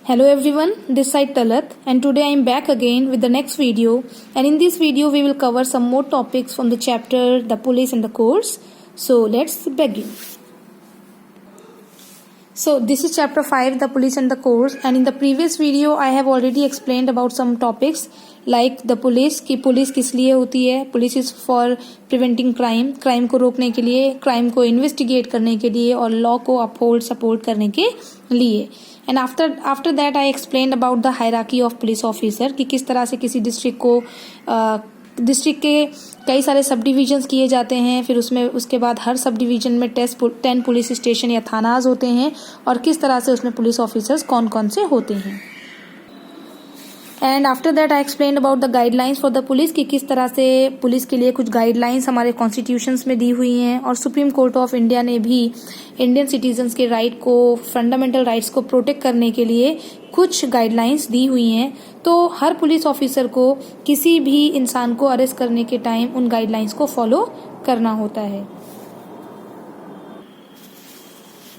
Hello everyone, this side Talat, and today I am back again with the next video, and in this video we will cover some more topics from the chapter The Police and the Courts. So let's begin. So this is chapter 5, The Police and the Courts, and in the previous video I have already explained about some topics like the police कि police किस लिए होती है. Police is for preventing crime को रोकने के लिए, crime को इन्वेस्टिगेट करने के लिए और लॉ को अपहोल्ड सपोर्ट करने के लिए. And after that I explain about the hierarchy of police officer कि किस तरह से किसी डिस्ट्रिक्ट के कई सारे सब डिविजन्स किए जाते हैं, फिर उसके बाद हर सब डिवीजन में 10 पुलिस स्टेशन या थानाज होते हैं और किस तरह से उसमें पुलिस ऑफिसर्स कौन कौन से होते हैं. And after that I explain about the guidelines for the police कि किस तरह से पुलिस के लिए कुछ गाइडलाइंस हमारे कॉन्स्टिट्यूशंस में दी हुई हैं और सुप्रीम कोर्ट ऑफ इंडिया ने भी इंडियन सिटीजन्स के राइट को, फंडामेंटल राइट्स को प्रोटेक्ट करने के लिए कुछ गाइडलाइंस दी हुई हैं. तो हर पुलिस ऑफिसर को किसी भी इंसान को अरेस्ट करने के टाइम उन गाइडलाइंस को फॉलो करना होता है.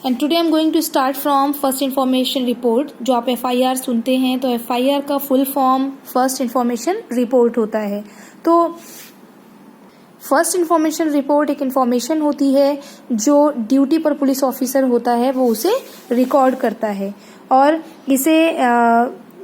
And today I am going to start from first information report. जो आप FIR सुनते हैं तो FIR का full form first information report होता है. तो फर्स्ट इन्फॉर्मेशन रिपोर्ट एक इन्फॉर्मेशन होती है जो ड्यूटी पर पुलिस ऑफिसर होता है वो उसे रिकॉर्ड करता है और इसे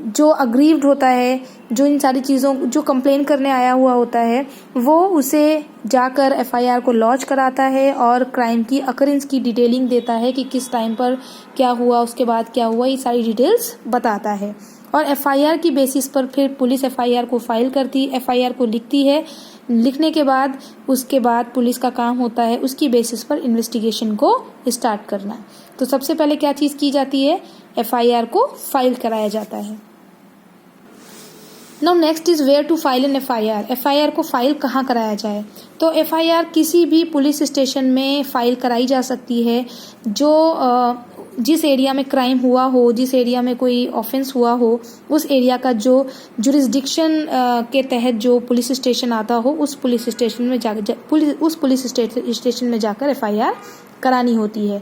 जो अग्रीव्ड होता है, जो इन सारी चीज़ों जो कंप्लेन करने आया हुआ होता है वो उसे जाकर FIR को लॉन्च कराता है और क्राइम की अकरेंस की डिटेलिंग देता है कि किस टाइम पर क्या हुआ, उसके बाद क्या हुआ, ये सारी डिटेल्स बताता है. और FIR की बेसिस पर फिर पुलिस FIR को फाइल करती, FIR को लिखती है. लिखने के बाद उसके बाद पुलिस का काम होता है उसकी बेसिस पर इन्वेस्टिगेशन को स्टार्ट करना. तो सबसे पहले क्या चीज़ की जाती है, FIR को फाइल कराया जाता है. Now next is where to file an FIR. FIR को फाइल कहाँ कराया जाए. तो FIR किसी भी पुलिस स्टेशन में फाइल कराई जा सकती है जो जिस एरिया में क्राइम हुआ हो, जिस एरिया में कोई ऑफेंस हुआ हो, उस एरिया का जो जुरिस्डिक्शन के तहत जो पुलिस स्टेशन आता हो उस पुलिस स्टेशन में जाकर FIR करानी होती है.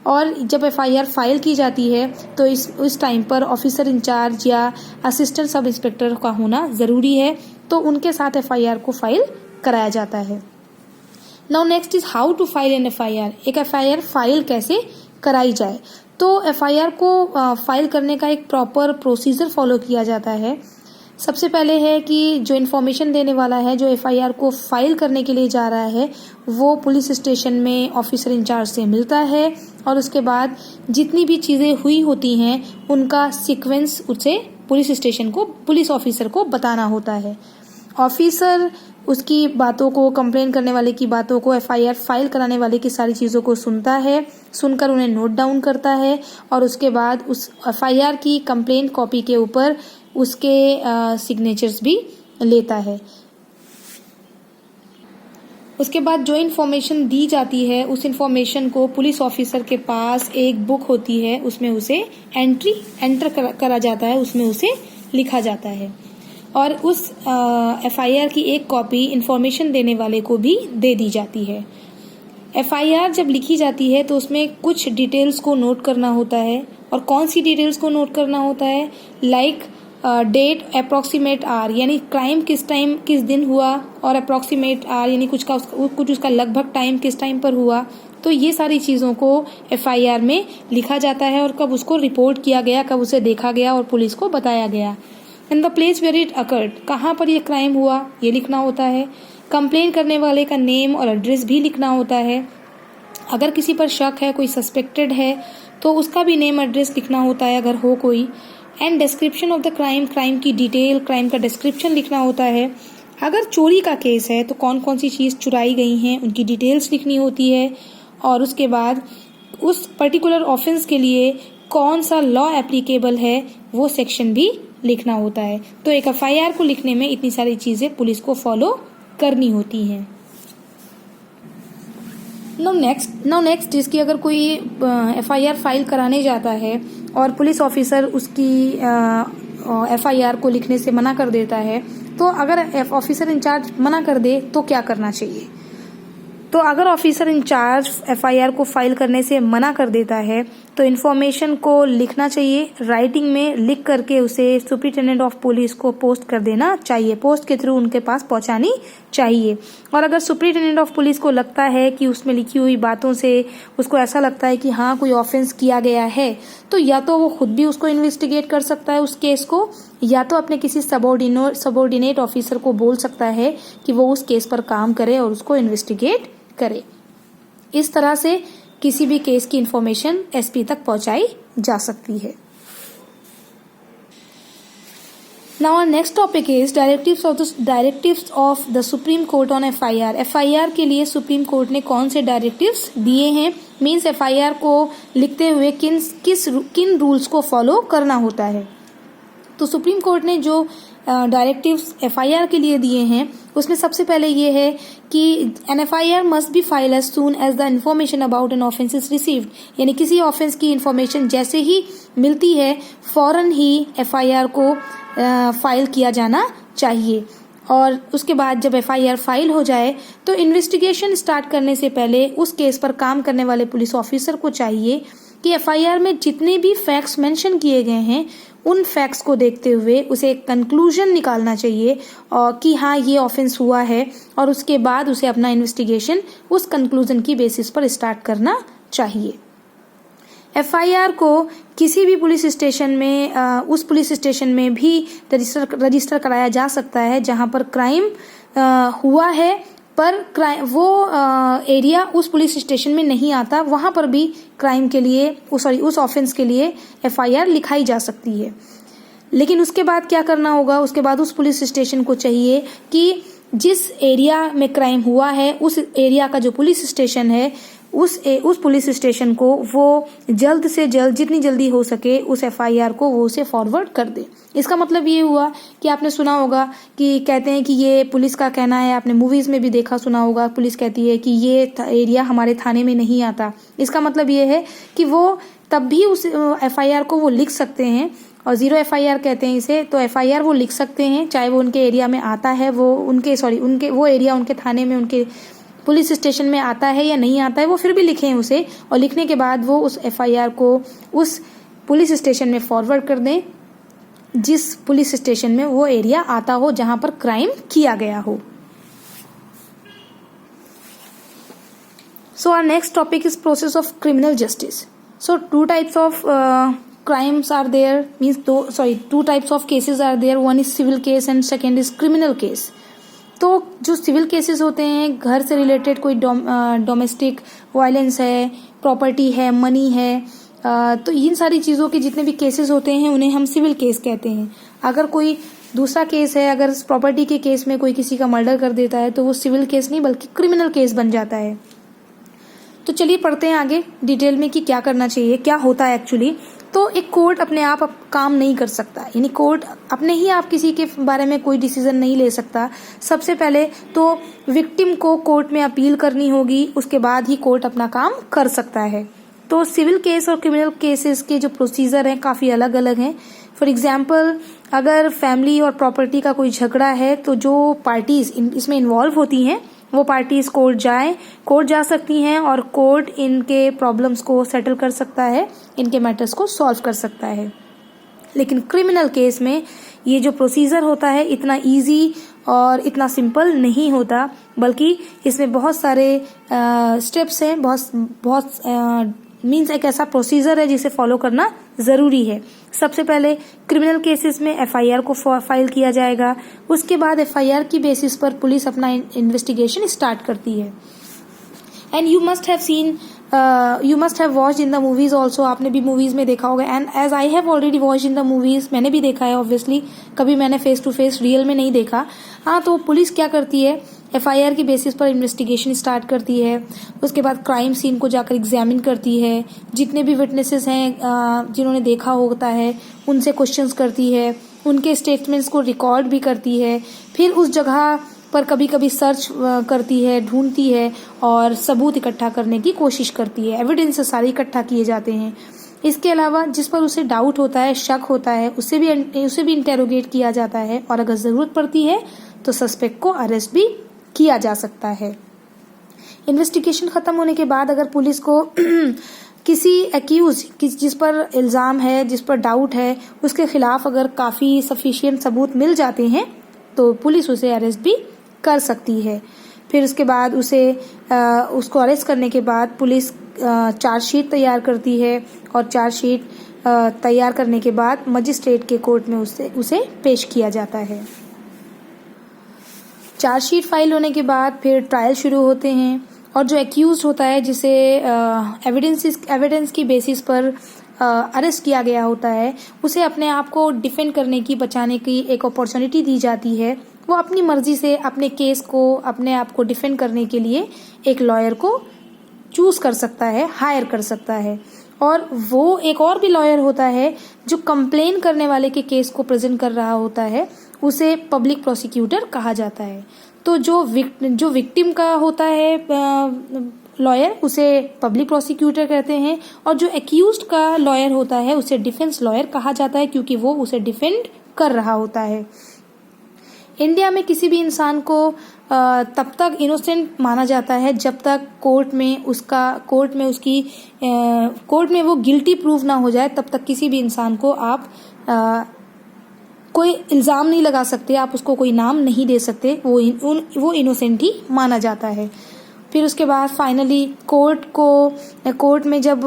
और जब FIR फाइल की जाती है तो इस टाइम पर ऑफिसर इंचार्ज या असिस्टेंट सब इंस्पेक्टर का होना ज़रूरी है. तो उनके साथ FIR को फाइल कराया जाता है. Now next is how to file an FIR. एक FIR फाइल कैसे कराई जाए. तो FIR को फाइल करने का एक प्रॉपर प्रोसीजर फॉलो किया जाता है. सबसे पहले है कि जो इन्फॉर्मेशन देने वाला है, जो FIR को फाइल करने के लिए जा रहा है, वो पुलिस स्टेशन में ऑफिसर इंचार्ज से मिलता है और उसके बाद जितनी भी चीज़ें हुई होती हैं उनका सीक्वेंस उसे पुलिस ऑफिसर को बताना होता है. ऑफिसर उसकी बातों को, कंप्लेन करने वाले की बातों को, FIR फाइल कराने वाले की सारी चीज़ों को सुनता है, सुनकर उन्हें नोट डाउन करता है और उसके बाद उस FIR की कंप्लेन कॉपी के ऊपर उसके सिग्नेचर्स भी लेता है. उसके बाद जो इन्फॉर्मेशन दी जाती है उस इन्फॉर्मेशन को पुलिस ऑफिसर के पास एक बुक होती है, उसमें उसे एंटर करा जाता है, उसमें उसे लिखा जाता है और उस FIR की एक कॉपी इन्फॉर्मेशन देने वाले को भी दे दी जाती है. FIR जब लिखी जाती है तो उसमें कुछ डिटेल्स को नोट करना होता है. और कौन सी डिटेल्स को नोट करना होता है, लाइक डेट, अप्रॉक्सीमेट आर यानी क्राइम किस दिन हुआ और अप्रॉक्सीमेट आर यानी कुछ उसका लगभग टाइम किस टाइम पर हुआ. तो ये सारी चीज़ों को FIR में लिखा जाता है और कब उसको रिपोर्ट किया गया, कब उसे देखा गया और पुलिस को बताया गया. And the place where it occurred, कहाँ पर ये क्राइम हुआ ये लिखना होता है. कंप्लेन करने वाले का नेम और एड्रेस भी लिखना होता है. अगर किसी पर शक है, कोई सस्पेक्टेड है तो उसका भी नेम एड्रेस लिखना होता है अगर हो कोई. And description of the crime की डिटेल, क्राइम का डिस्क्रिप्शन लिखना होता है. अगर चोरी का केस है तो कौन कौन सी चीज़ चुराई गई हैं उनकी डिटेल्स लिखनी होती है और उसके बाद उस पर्टिकुलर ऑफेंस के लिए कौन सा लॉ एप्लीकेबल है वो सेक्शन भी लिखना होता है. तो एक FIR को लिखने में इतनी सारी चीज़ें पुलिस को फॉलो करनी होती हैं. नाउ नेक्स्ट इसकी अगर कोई FIR फाइल कराने जाता है और पुलिस ऑफिसर उसकी FIR को लिखने से मना कर देता है तो अगर ऑफिसर इंचार्ज मना कर दे तो क्या करना चाहिए. तो अगर ऑफिसर इंचार्ज FIR को फाइल करने से मना कर देता है तो इन्फॉर्मेशन को लिखना चाहिए, राइटिंग में लिख करके उसे सुपरिटेंडेंट ऑफ पुलिस को पोस्ट कर देना चाहिए, पोस्ट के थ्रू उनके पास पहुंचानी चाहिए। और अगर सुपरिटेंडेंट ऑफ पुलिस को लगता है कि उसमें लिखी हुई बातों से उसको ऐसा लगता है कि हाँ कोई ऑफेंस किया गया है, तो या तो वो खुद भी उसको इन्वेस्टिगेट कर सकता है उस केस को, या तो अपने किसी सबॉर्डिनेट ऑफिसर को बोल सकता है कि वो उस केस पर काम करे और उसको इन्वेस्टिगेट करे। इस तरह से किसी भी केस की इंफॉर्मेशन एसपी तक पहुंचाई जा सकती है। Now our next topic is directives of the Supreme Court on FIR। FIR के लिए सुप्रीम कोर्ट ने कौन से डायरेक्टिव्स दिए हैं, मीन्स FIR को लिखते हुए किन रूल्स को फॉलो करना होता है। तो सुप्रीम कोर्ट ने जो डायरेक्टिव्स FIR के लिए दिए हैं उसमें सबसे पहले ये है कि an FIR must be file as soon as the information about an offence is received, यानी किसी ऑफेंस की इन्फॉर्मेशन जैसे ही मिलती है फौरन ही FIR को फाइल किया जाना चाहिए। और उसके बाद जब FIR फाइल हो जाए तो इन्वेस्टिगेशन स्टार्ट करने से पहले उस केस पर काम करने वाले पुलिस ऑफिसर को चाहिए कि FIR में जितने भी फैक्ट्स मेंशन किए गए हैं उन फैक्ट्स को देखते हुए उसे एक कंक्लूजन निकालना चाहिए और कि हाँ ये ऑफेंस हुआ है, और उसके बाद उसे अपना इन्वेस्टिगेशन उस कंक्लूजन की बेसिस पर स्टार्ट करना चाहिए। FIR को किसी भी पुलिस स्टेशन में उस पुलिस स्टेशन में भी रजिस्टर कराया जा सकता है जहां पर क्राइम हुआ है, पर वो एरिया उस पुलिस स्टेशन में नहीं आता, वहां पर भी क्राइम के लिए उस ऑफेंस के लिए FIR लिखाई जा सकती है। लेकिन उसके बाद क्या करना होगा, उसके बाद उस पुलिस स्टेशन को चाहिए कि जिस एरिया में क्राइम हुआ है उस एरिया का जो पुलिस स्टेशन है उस पुलिस स्टेशन को वो जल्द से जल्द जितनी जल्दी हो सके उस FIR को वो उसे फॉरवर्ड कर दे। इसका मतलब ये हुआ कि आपने सुना होगा कि कहते हैं कि ये पुलिस का कहना है, आपने मूवीज में भी देखा सुना होगा, पुलिस कहती है कि ये एरिया हमारे थाने में नहीं आता। इसका मतलब ये है कि वो तब भी उस FIR को वो लिख सकते हैं, और 0 FIR कहते हैं इसे। तो FIR वो लिख सकते हैं चाहे वो उनके एरिया में आता है, वो वो एरिया उनके थाने में उनके पुलिस स्टेशन में आता है या नहीं आता है, वो फिर भी लिखें उसे, और लिखने के बाद वो उस FIR को उस पुलिस स्टेशन में फॉरवर्ड कर दें जिस पुलिस स्टेशन में वो एरिया आता हो जहां पर क्राइम किया गया हो। So our next topic is process of criminal justice. So two types of crimes are there, two types of cases are there. One is civil case and second is criminal case. तो जो civil cases होते हैं, घर से related कोई domestic violence है, property है, money है, तो इन सारी चीज़ों के जितने भी केसेस होते हैं उन्हें हम सिविल केस कहते हैं। अगर कोई दूसरा केस है, अगर प्रॉपर्टी के केस में कोई किसी का मर्डर कर देता है तो वो सिविल केस नहीं बल्कि क्रिमिनल केस बन जाता है। तो चलिए पढ़ते हैं आगे डिटेल में कि क्या करना चाहिए, क्या होता है एक्चुअली। तो एक कोर्ट अपने आप काम नहीं कर सकता, यानी कोर्ट अपने ही आप किसी के बारे में कोई डिसीजन नहीं ले सकता। सबसे पहले तो विक्टिम को कोर्ट में अपील करनी होगी, उसके बाद ही कोर्ट अपना काम कर सकता है। तो सिविल केस और क्रिमिनल केसेस के जो प्रोसीजर हैं काफ़ी अलग अलग हैं। फॉर एग्जाम्पल अगर फैमिली और प्रॉपर्टी का कोई झगड़ा है तो जो पार्टीज इसमें इन्वॉल्व होती हैं वो पार्टीज कोर्ट जा सकती हैं और कोर्ट इनके प्रॉब्लम्स को सेटल कर सकता है, इनके मैटर्स को सॉल्व कर सकता है। लेकिन क्रिमिनल केस में ये जो प्रोसीजर होता है इतना इजी और इतना सिंपल नहीं होता, बल्कि इसमें बहुत सारे स्टेप्स हैं, बहुत मीन्स एक ऐसा प्रोसीजर है जिसे फॉलो करना ज़रूरी है। सबसे पहले क्रिमिनल केसेस में FIR को फाइल किया जाएगा, उसके बाद FIR की बेसिस पर पुलिस अपना इन्वेस्टिगेशन स्टार्ट करती है। And you must have watched in the movies also, आपने भी मूवीज में देखा होगा। And as I have already watched in the movies, मैंने भी देखा है ऑब्वियसली, कभी मैंने फेस टू फेस रियल में नहीं देखा। हाँ, तो पुलिस क्या करती है, FIR की बेसिस पर इन्वेस्टिगेशन स्टार्ट करती है, उसके बाद क्राइम सीन को जाकर एग्जामिन करती है, जितने भी विटनेसेस हैं जिन्होंने देखा होता है उनसे क्वेश्चंस करती है, उनके स्टेटमेंट्स को रिकॉर्ड भी करती है, फिर उस जगह पर कभी कभी सर्च करती है, ढूंढती है और सबूत इकट्ठा करने की कोशिश करती है। एविडेंस सारे इकट्ठा किए जाते हैं। इसके अलावा जिस पर उसे डाउट होता है, शक होता है, उसे भी इंटेरोगेट किया जाता है, और अगर ज़रूरत पड़ती है तो सस्पेक्ट को अरेस्ट भी किया जा सकता है। इन्वेस्टिगेशन खत्म होने के बाद अगर पुलिस को किसी एक्यूज जिस पर इल्ज़ाम है, जिस पर डाउट है, उसके खिलाफ अगर काफ़ी सफिशिएंट सबूत मिल जाते हैं तो पुलिस उसे अरेस्ट भी कर सकती है। फिर उसके बाद उसको अरेस्ट करने के बाद पुलिस चार्जशीट तैयार करती है और चार्जशीट तैयार करने के बाद मजिस्ट्रेट के कोर्ट में उसे पेश किया जाता है। चार्जशीट फाइल होने के बाद फिर ट्रायल शुरू होते हैं और जो एक्यूज होता है, जिसे एविडेंस की बेसिस पर अरेस्ट किया गया होता है, उसे अपने आप को डिफेंड करने की, बचाने की एक अपॉर्चुनिटी दी जाती है। वो अपनी मर्जी से अपने केस को, अपने आप को डिफेंड करने के लिए एक लॉयर को चूज कर सकता है, हायर कर सकता है। और वो एक और भी लॉयर होता है जो कंप्लेन करने वाले के केस को प्रेजेंट कर रहा होता है, उसे पब्लिक प्रोसिक्यूटर कहा जाता है। तो जो विक्टिम का होता है लॉयर, उसे पब्लिक प्रोसिक्यूटर कहते हैं, और जो एक्यूज्ड का लॉयर होता है उसे डिफेंस लॉयर कहा जाता है, क्योंकि वो उसे डिफेंड कर रहा होता है। इंडिया में किसी भी इंसान को तब तक इनोसेंट माना जाता है जब तक कोर्ट में वो गिल्टी प्रूव ना हो जाए, तब तक किसी भी इंसान को आप कोई इल्ज़ाम नहीं लगा सकते, आप उसको कोई नाम नहीं दे सकते, वो इनोसेंट ही माना जाता है। फिर उसके बाद फाइनली कोर्ट में जब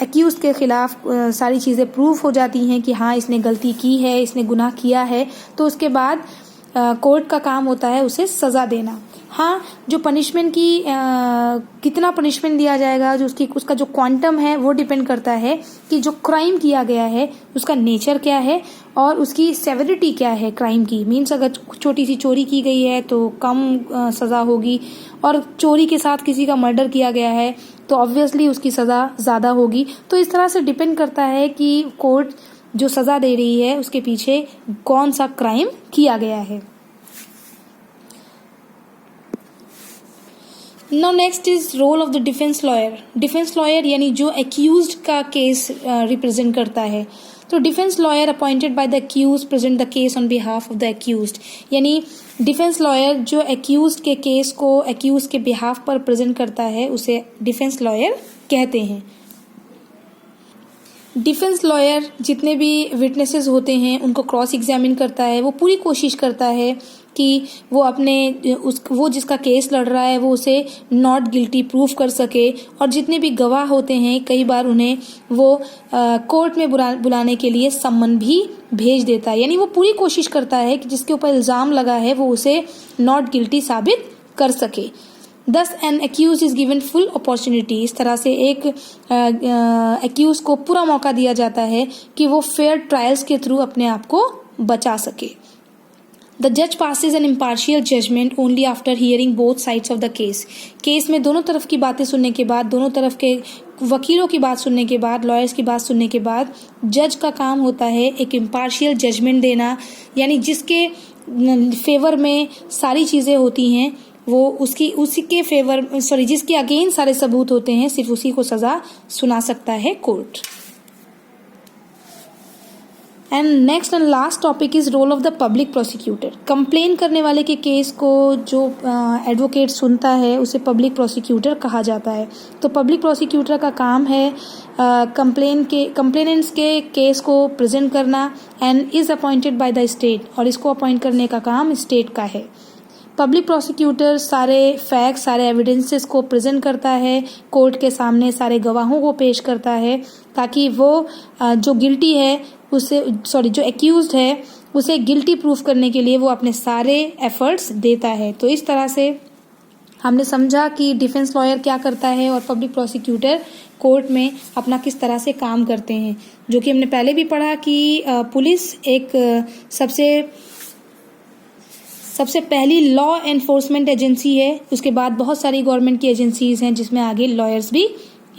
एक्यूज के खिलाफ सारी चीज़ें प्रूफ हो जाती हैं कि हाँ इसने गलती की है, इसने गुनाह किया है, तो उसके बाद कोर्ट का काम होता है उसे सज़ा देना। हाँ, जो पनिशमेंट की कितना पनिशमेंट दिया जाएगा, उसका जो क्वांटम है वो डिपेंड करता है कि जो क्राइम किया गया है उसका नेचर क्या है और उसकी सेवरिटी क्या है क्राइम की। मीन्स अगर छोटी सी चोरी की गई है तो कम सज़ा होगी, और चोरी के साथ किसी का मर्डर किया गया है तो ऑब्वियसली उसकी सज़ा ज़्यादा होगी। तो इस तरह से डिपेंड करता है कि कोर्ट जो सज़ा दे रही है उसके पीछे कौन सा क्राइम किया गया है। Now next is role of the defence lawyer. Defence lawyer यानी जो एक्यूज्ड का केस रिप्रेजेंट करता है। तो defence lawyer appointed by the accuse present the case on behalf of the accused, यानी डिफेंस लॉयर जो एक्यूज्ड के केस को एक्यूज के बिहाफ पर प्रेजेंट करता है उसे डिफेंस लॉयर कहते हैं। डिफेंस लॉयर जितने भी विटनेसेस होते हैं उनको क्रॉस एग्जामिन करता है। वो पूरी कोशिश करता है कि वो जिसका केस लड़ रहा है वो उसे नॉट गिल्टी प्रूफ कर सके, और जितने भी गवाह होते हैं कई बार उन्हें वो कोर्ट में बुलाने के लिए सम्मन भी भेज देता है। यानी वो पूरी कोशिश करता है कि जिसके ऊपर इल्ज़ाम लगा है वो उसे नॉट गिल्टी साबित कर सके। Thus an accused is given full opportunity। इस तरह से एक एक्यूज को पूरा मौका दिया जाता है कि वो फेयर ट्रायल्स के थ्रू अपने आप को बचा सके। The judge passes an impartial judgment only after hearing both sides of the case। Case में दोनों तरफ की बातें सुनने के बाद, दोनों तरफ के वकीलों की बात सुनने के बाद, लॉयर्स की बात सुनने के बाद जज का काम होता है एक इम्पार्शियल जजमेंट देना, यानी जिसके फेवर में सारी चीज़ें होती हैं वो उसी के फेवर जिसके अगेंस्ट सारे सबूत होते हैं सिर्फ उसी को सज़ा सुना सकता है court. And next and last topic is role of the public prosecutor. Complain करने वाले के केस को जो एडवोकेट सुनता है उसे पब्लिक प्रोसिक्यूटर कहा जाता है। तो पब्लिक प्रोसिक्यूटर का काम है कंप्लेनेंट्स के केस को प्रेजेंट करना and is appointed by the state, और इसको अपॉइंट करने का काम स्टेट का है। पब्लिक प्रोसिक्यूटर सारे फैक्ट्स, सारे एविडेंसेस को प्रेजेंट करता है कोर्ट के सामने, सारे गवाहों को पेश करता है ताकि वो जो गिल्टी है जो एक्यूज्ड है उसे गिल्टी प्रूफ करने के लिए वो अपने सारे एफर्ट्स देता है। तो इस तरह से हमने समझा कि डिफेंस लॉयर क्या करता है और पब्लिक प्रोसिक्यूटर कोर्ट में अपना किस तरह से काम करते हैं, जो कि हमने पहले भी पढ़ा कि पुलिस एक सबसे पहली लॉ एनफोर्समेंट एजेंसी है। उसके बाद बहुत सारी गवर्नमेंट की एजेंसीज हैं जिसमें आगे लॉयर्स भी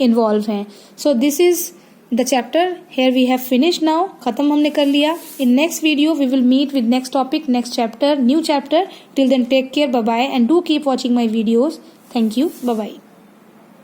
इन्वॉल्व हैं। So this is the chapter, here we have finished now, खत्म हमने कर लिया। In next video we will meet with next topic, next chapter, new chapter. Till then take care, bye bye, and do keep watching my videos. Thank you, bye bye.